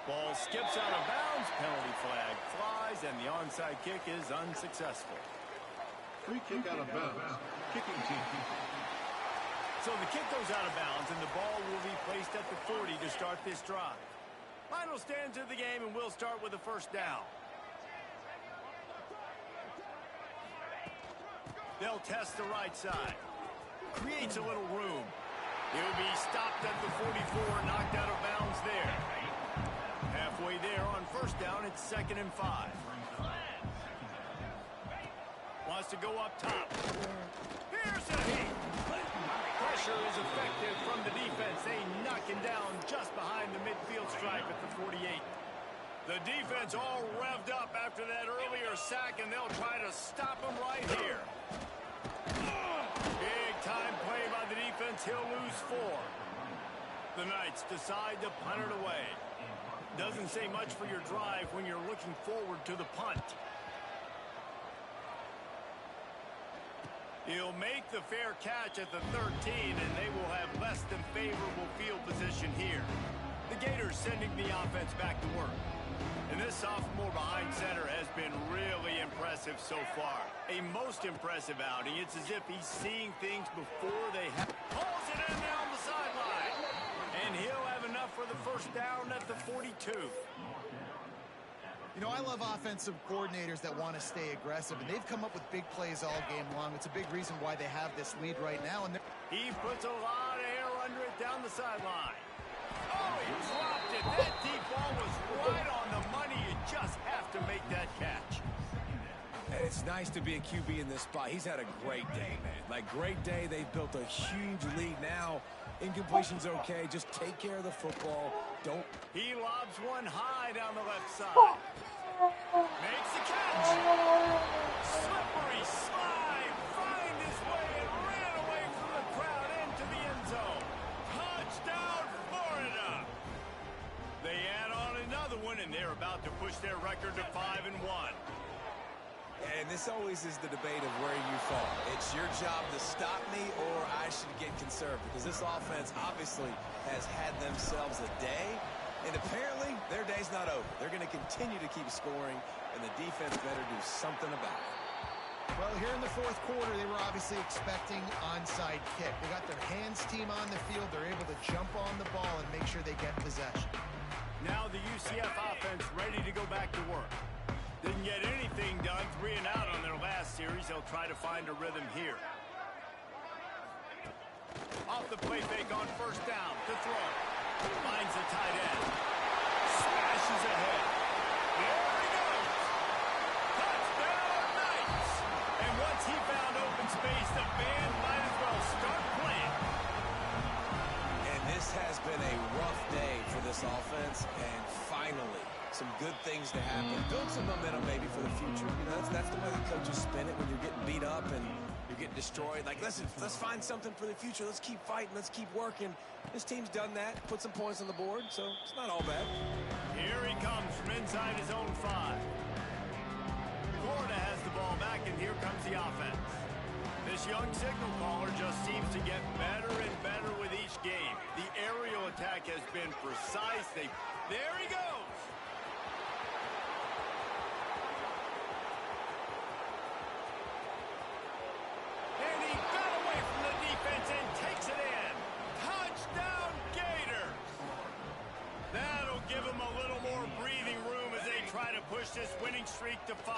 Ball skips out of bounds, penalty flag flies, and the onside kick is unsuccessful. Free kick out of bounds. Kicking team. So the kick goes out of bounds, and the ball will be placed at the 40 to start this drive. Final stands of the game, and we'll start with the first down. They'll test the right side. Creates a little room. He'll be stopped at the 44, knocked out of bounds there. Halfway there on first down, it's 2nd and 5. Wants to go up top. Here's a hit. Pressure is effective from the defense. They knock him down just behind the midfield stripe at the 48. The defense all revved up after that earlier sack, and they'll try to stop him right here. Big time play by the defense. He'll lose 4. The Knights decide to punt it away. Doesn't say much for your drive when you're looking forward to the punt. He'll make the fair catch at the 13, and they will have less than favorable field position here. The Gators sending the offense back to work. And this sophomore behind center has been really impressive so far. A most impressive outing. It's as if he's seeing things before they happen. Pulls it in down the sideline. And he'll have enough for the first down at the 42. You know, I love offensive coordinators that want to stay aggressive, and they've come up with big plays all game long. It's a big reason why they have this lead right now. And he puts a lot of air under it down the sideline. Oh, he dropped it. That deep ball was right on the money. You just have to make that catch. And it's nice to be a QB in this spot. He's had a great day, man. Like, great day. They've built a huge lead now. Incompletion's okay. Just take care of the football. Don't. He lobs one high down the left side. Makes the catch. Slippery slide. Find his way and ran away from the crowd into the end zone. Touchdown, Florida. They add on another one, and they're about to push their record to 5-1. And this always is the debate of where you fall. It's your job to stop me, or I should get conservative. Because this offense obviously has had themselves a day. And apparently, their day's not over. They're going to continue to keep scoring, and the defense better do something about it. Well, here in the fourth quarter, they were obviously expecting onside kick. They got their hands team on the field. They're able to jump on the ball and make sure they get possession. Now the UCF offense ready to go back to work. Didn't get anything done 3 and out on their last series. They'll try to find a rhythm here. Off the play fake on first down to throw. Finds the tight end. Smashes ahead. There he goes. Touchdown, Knights. And once he found open space, the band might as well start playing. And this has been a rough day for this offense, and finally some good things to happen. Build some momentum maybe for the future. You know, that's the way the coaches spin it when you're getting beat up and you're getting destroyed. Like, listen, let's find something for the future. Let's keep fighting. Let's keep working. This team's done that. Put some points on the board, so it's not all bad. Here he comes from inside his own 5. Florida has the ball back, and here comes the offense. This young signal caller just seems to get better and better with each game. The aerial attack has been precise. There he goes. And he got away from the defense and takes it in. Touchdown, Gators. That'll give them a little more breathing room as they try to push this winning streak to 5.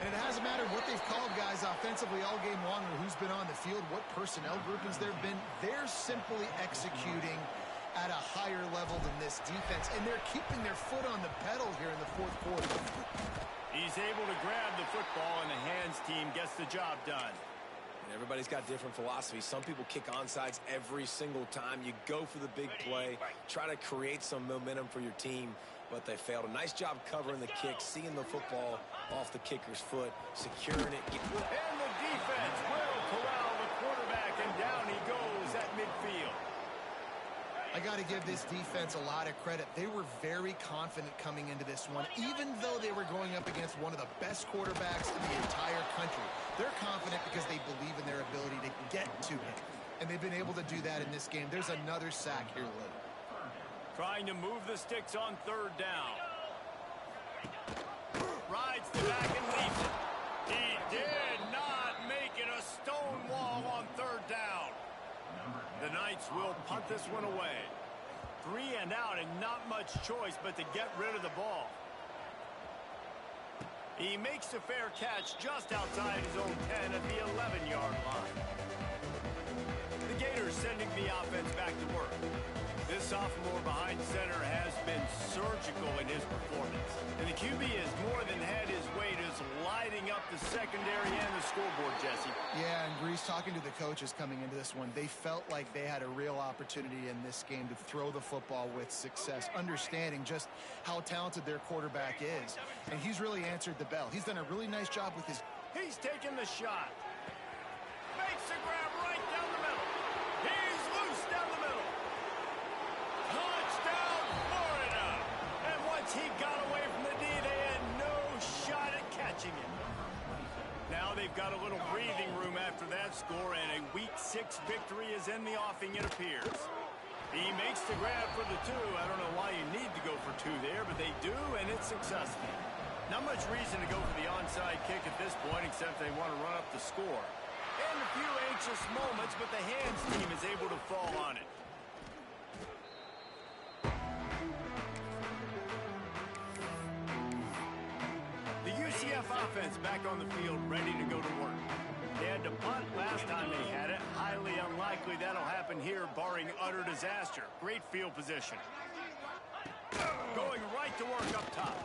And it hasn't mattered what they've called, guys, offensively all game long, or who's been on the field, what personnel groupings there have been. They're simply executing at a higher level than this defense, and they're keeping their foot on the pedal here in the fourth quarter. He's able to grab the football, and the hands team gets the job done. And everybody's got different philosophies. Some people kick onside every single time. You go for the big play, try to create some momentum for your team, but they failed. A nice job covering the kick, seeing the football off the kicker's foot, securing it. And the defense will corral the quarterback, and down he goes at midfield. I got to give this defense a lot of credit. They were very confident coming into this one, even though they were going up against one of the best quarterbacks in the entire country. They're confident because they believe in their ability to get to him, and they've been able to do that in this game. There's another sack here late. Trying to move the sticks on 3rd down. Rides the back and leaves it. He did not make it a stone wall on 3rd down. The Knights will punt this one away. 3 and out, and not much choice but to get rid of the ball. He makes a fair catch just outside his own 10 at the 11-yard line. The Gators sending the offense back to work. This sophomore behind center has been surgical in his performance. And the QB has more than had his way just lighting up the secondary and the scoreboard, Jesse. Yeah, and Grease, talking to the coaches coming into this one, they felt like they had a real opportunity in this game to throw the football with success, understanding just how talented their quarterback is. And he's really answered the bell. He's done a really nice job with his... He's taking the shot. Makes the grab right down the middle. He's loose down the middle. Touchdown, Florida. And once he got away from the D, they had no shot at catching him. Now they've got a little breathing room after that score, and a Week 6 victory is in the offing, it appears. He makes the grab for the 2. I don't know why you need to go for 2 there, but they do, and it's successful. Not much reason to go for the onside kick at this point, except they want to run up the score. And a few anxious moments, but the hands team is able to fall on it. The UCF offense back on the field, ready to go to work. They had to punt last time they had it. Highly unlikely that'll happen here, barring utter disaster. Great field position. Going right to work up top.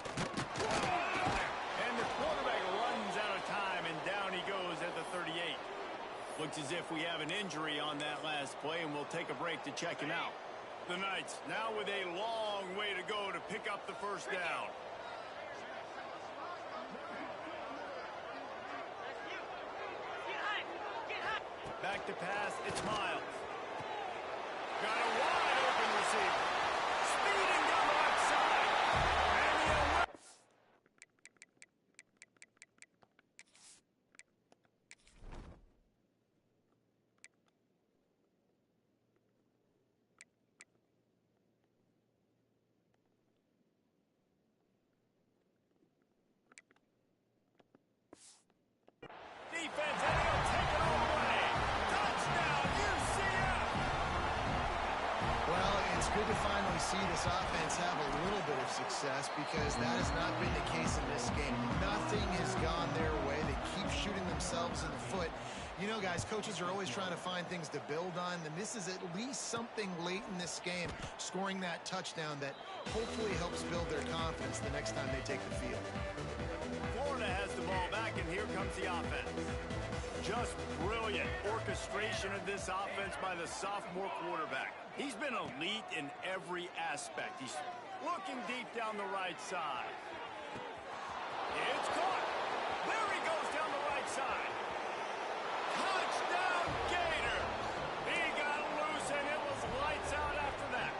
And the quarterback runs out of time, and down he goes at the 38. Looks as if we have an injury on that last play, and we'll take a break to check him out. The Knights now with a long way to go to pick up the first down. Back to pass, it's Miles. Got a wide open receiver. Speeding down the left side. And he'll... Defense, and he'll take it all the way. Touchdown, UCF! Well, it's good to finally see this offense have a little bit of success, because that has not been the case in this game. Nothing has gone their way. They keep shooting themselves in the foot. You know, guys, coaches are always trying to find things to build on, and this is at least something late in this game, scoring that touchdown that hopefully helps build their confidence the next time they take the field. Florida has the ball back, and here comes the offense. Just brilliant orchestration of this offense by the sophomore quarterback. He's been elite in every aspect. He's looking deep down the right side. It's caught. There he goes down the right side. Touchdown, Gator. He got loose, and it was lights out after that.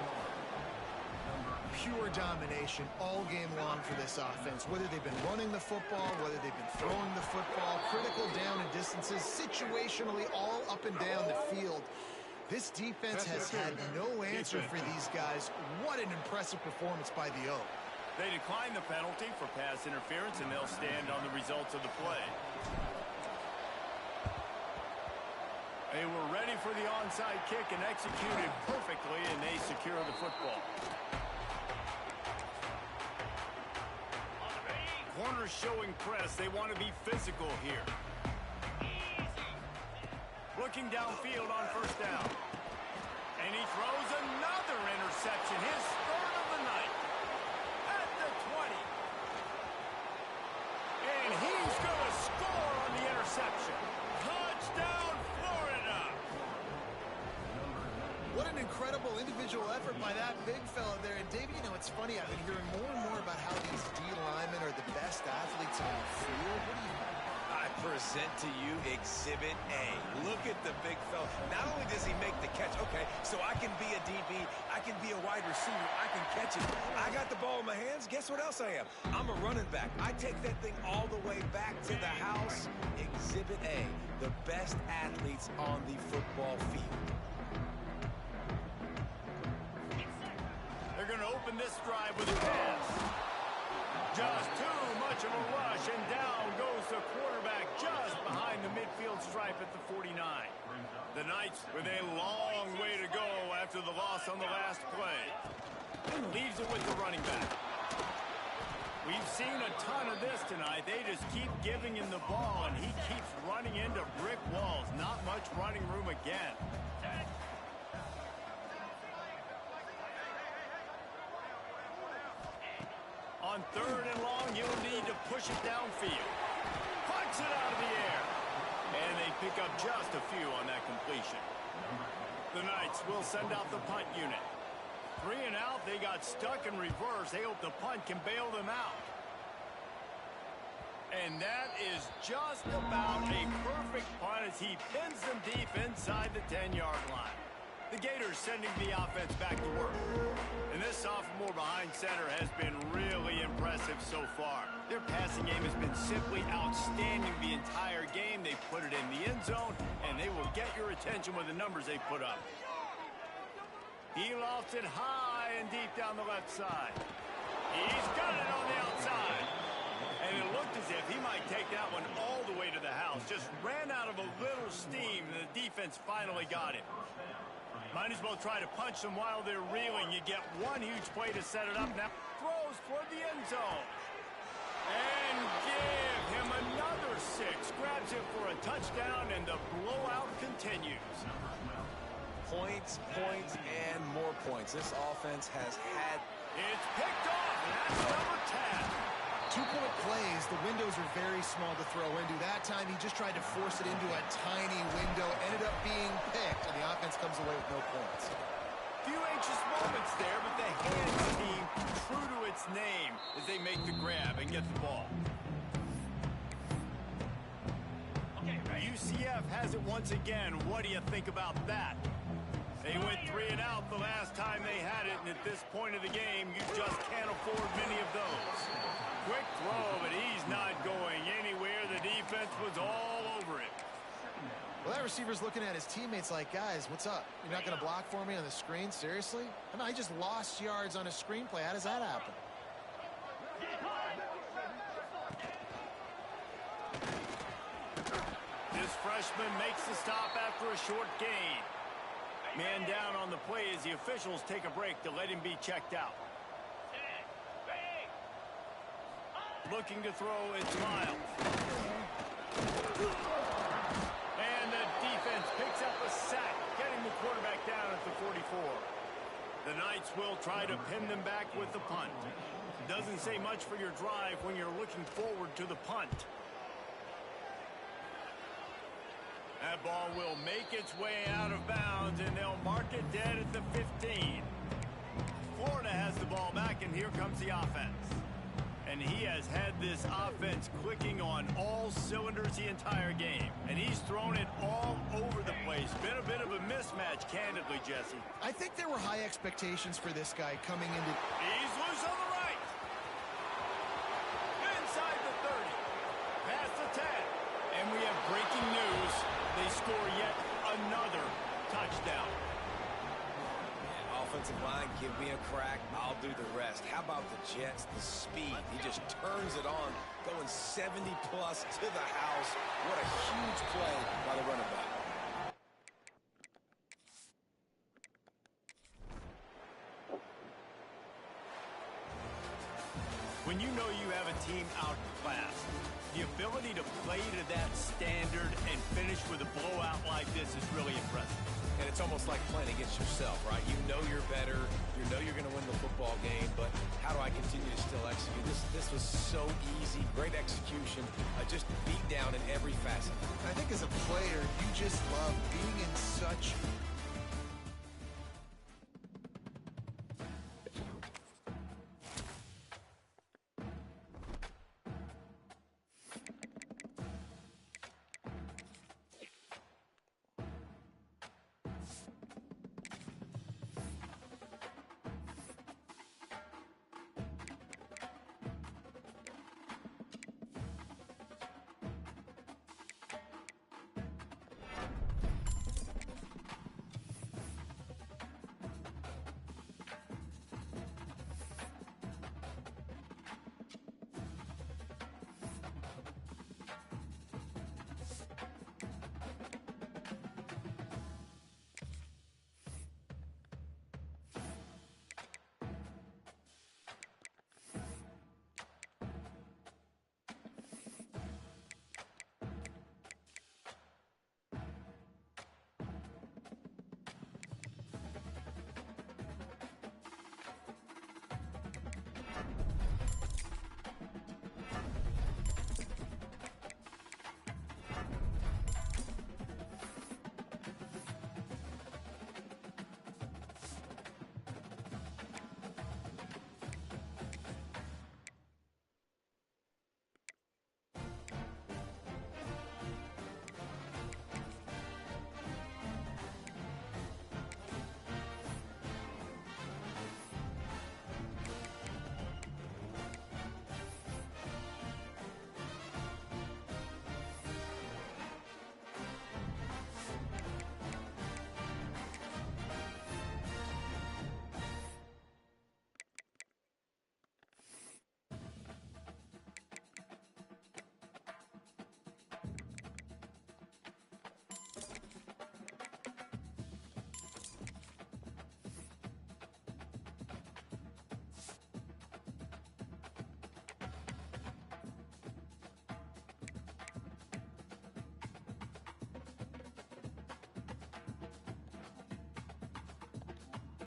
Pure domination all game long for this offense. Whether they've been running the football, whether they've been throwing the football, critical down and distances, situationally all up and down the field. This defense has had no answer for these guys. What an impressive performance by the O. They decline the penalty for pass interference, and they'll stand on the results of the play. They were ready for the onside kick and executed perfectly, and they secure the football. Corners showing press. They want to be physical here. Looking downfield on first down. And he throws another interception, his third of the night. At the 20. And he's going to score on the interception. Touchdown, Florida! What an incredible individual effort by that big fella there. And Dave, you know, it's funny, I've been hearing more and more about how these D linemen are the best athletes on the field. What do you think? I present to you Exhibit A. Look at the big fella. Not only does he make the catch, okay, so I can be a DB, I can be a wide receiver, I can catch it. I got the ball in my hands. Guess what else I am? I'm a running back. I take that thing all the way back to the house. Exhibit A, the best athletes on the football field. They're going to open this drive with a pass. Just too much of a rush, and down goes the quarterback just behind the midfield stripe at the 49. The Knights with a long way to go after the loss on the last play. Leaves it with the running back. We've seen a ton of this tonight. They just keep giving him the ball, and he keeps running into brick walls. Not much running room again. On 3rd and long, you'll need to push it downfield. Punts it out of the air. And they pick up just a few on that completion. The Knights will send out the punt unit. 3 and out, they got stuck in reverse. They hope the punt can bail them out. And that is just about a perfect punt as he pins them deep inside the 10-yard line. The Gators sending the offense back to work. And this sophomore behind center has been really impressive so far. Their passing game has been simply outstanding the entire game. They put it in the end zone, and they will get your attention with the numbers they put up. He lofts it high and deep down the left side. He's got it on the outside. And it looked as if he might take that one all the way to the house. Just ran out of a little steam, and the defense finally got it. Might as well try to punch them while they're reeling. You get one huge play to set it up. Now throws toward the end zone. And give him another 6. Grabs it for a touchdown, and the blowout continues. Points, points, and more points. This offense has had... It's picked off, and that's number 10. 2-point plays, the windows are very small to throw into. That time, he just tried to force it into a tiny window, ended up being picked, and the offense comes away with no points. Few anxious moments there, but the hands team true to its name as they make the grab and get the ball. UCF has it once again. What do you think about that? They went 3 and out the last time they had it, and at this point of the game, you just can't afford many of those. Quick throw, but he's not going anywhere. The defense was all over it. Well, that receiver's looking at his teammates like, guys, what's up? You're not going to block for me on the screen? Seriously? I mean, I just lost yards on a screenplay. How does that happen? This freshman makes the stop after a short gain. Man down on the play as the officials take a break to let him be checked out. Looking to throw, it's Miles. And the defense picks up a sack, getting the quarterback down at the 44. The Knights will try to pin them back with the punt. Doesn't say much for your drive when you're looking forward to the punt. That ball will make its way out of bounds, and they'll mark it dead at the 15. Florida has the ball back, and here comes the offense. And he has had this offense clicking on all cylinders the entire game. And he's thrown it all over the place. Been a bit of a mismatch, candidly, Jesse. I think there were high expectations for this guy coming into... He's loose on the right. Inside the 30. Past the 10. And we have breaking news. They score yet another touchdown. Offensive line, give me a crack, I'll do the rest. How about the Jets, the speed? He just turns it on, going 70-plus to the house. What a huge play by the running back. When you know you have a team outclassed, the ability to play to that standard and finish with a blowout like this is really impressive. And it's almost like playing against yourself, right? You know you're better. You know you're going to win the football game, but how do I continue to still execute? This was so easy. Great execution. Just beat down in every facet. I think as a player, you just love being in such